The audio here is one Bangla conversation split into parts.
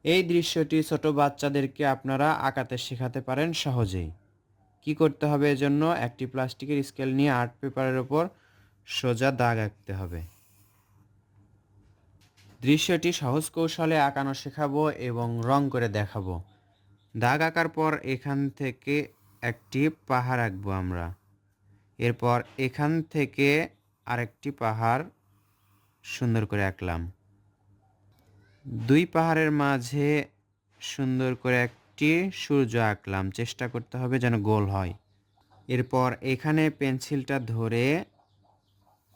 এই দৃশ্যটি ছোট বাচ্চাদেরকে আপনারা আঁকাতে শেখাতে পারেন সহজেই। কি করতে হবে এজন্য? একটি প্লাস্টিকের স্কেল নিয়ে আর্ট পেপারের উপর সোজা দাগ আঁকতে হবে। দৃশ্যটি সহজ কৌশলে আঁকানো শেখাবো এবং রং করে দেখাবো। দাগ আঁকার পর এখান থেকে একটি পাহাড় আঁকবো আমরা। এরপর এখান থেকে আরেকটি পাহাড় সুন্দর করে আঁকলাম। দুই পাহাড়ের মাঝে সুন্দর করে একটি সূর্য আঁকলাম। চেষ্টা করতে হবে যেন গোল হয়। এরপর এখানে পেন্সিলটা ধরে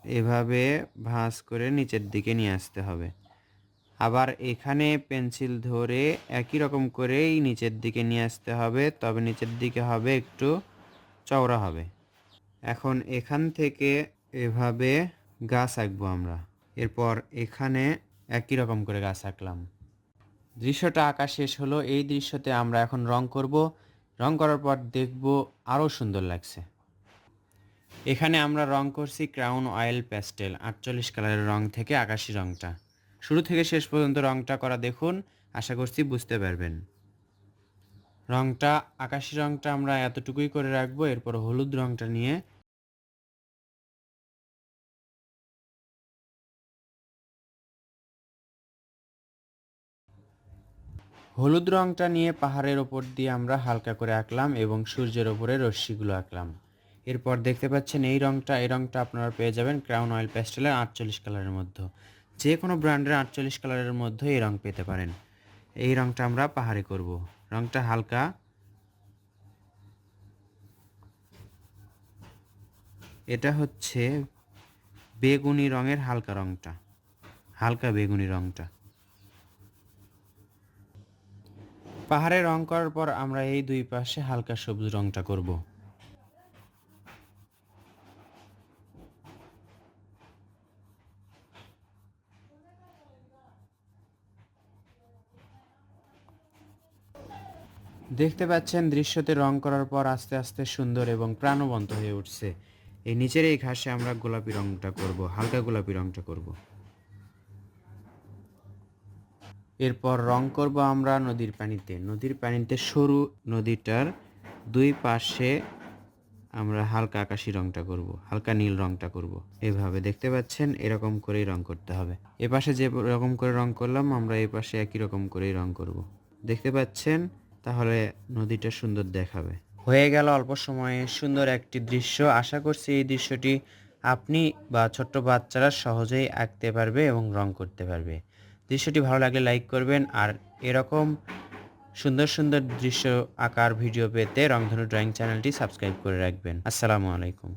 এভাবে ভাঁজ করে নিচের দিকে নিয়ে আসতে হবে। আবার এখানে পেন্সিল ধরে একই রকম করেই নিচের দিকে নিয়ে আসতে হবে, তবে নিচের দিকে হবে একটু চওড়া হবে। এখন এখান থেকে এভাবে গাছ আঁকবো আমরা। এরপর এখানে একই রকম করে গাছ আঁকলাম। দৃশ্যটা আঁকা শেষ হলো। এই দৃশ্যতে আমরা এখন রং করব। রং করার পর দেখব আরও সুন্দর লাগছে। এখানে আমরা রং করছি ক্রাউন অয়েল প্যাস্টেল 48 কালারের রং থেকে আকাশি রংটা। শুরু থেকে শেষ পর্যন্ত রংটা করা দেখুন, আশা করছি বুঝতে পারবেন। রংটা আকাশি রংটা আমরা এতটুকুই করে রাখবো। এরপর হলুদ রংটা নিয়ে পাহাড়ের ওপর দিয়ে আমরা হালকা করে আঁকলাম এবং সূর্যের ওপরে রশ্মিগুলো আঁকলাম। এরপর দেখতে পাচ্ছেন এই রংটা আপনারা পেয়ে যাবেন ক্রাউন অয়েল প্যাস্টেলের 48 কালারের মধ্যে। যে কোনো ব্র্যান্ডের 48 কালারের মধ্যে এই রং পেতে পারেন। এই রংটা আমরা পাহাড়ে করব। রংটা হালকা, এটা হচ্ছে বেগুনি রঙের হালকা বেগুনি রংটা। পাহাড়ে রং করার পর আমরা এই দুই পাশে হালকা সবুজ রংটা করব। দেখতে পাচ্ছেন দৃশ্যতে রং করার পর আস্তে আস্তে সুন্দর এবং প্রাণবন্ত হয়ে উঠছে। এই নিচের এই ঘাসে আমরা গোলাপি রংটা করব, হালকা গোলাপি রংটা করব। এরপর রং করব আমরা নদীর পানিতে সরু নদীটার দুই পাশে আমরা হালকা আকাশি রংটা করব, হালকা নীল রংটা করব। এভাবে দেখতে পাচ্ছেন এরকম করেই রং করতে হবে। এপাশে যে রকম করে রং করলাম আমরা এই পাশে একই রকম করেই রং করব। দেখতে পাচ্ছেন, তাহলে নদীটা সুন্দর দেখাবে। হয়ে গেল অল্প সময়ে সুন্দর একটি দৃশ্য। আশা করছি এই দৃশ্যটি আপনি বা ছোট্ট বাচ্চারা সহজেই আঁকতে পারবে এবং রং করতে পারবে। দৃশ্যটি ভালো লাগলে লাইক করবেন, আর এরকম সুন্দর সুন্দর দৃশ্য আঁকার ভিডিও পেতে রংধনু ড্রয়িং চ্যানেলটি সাবস্ক্রাইব করে রাখবেন। আসসালামু আলাইকুম।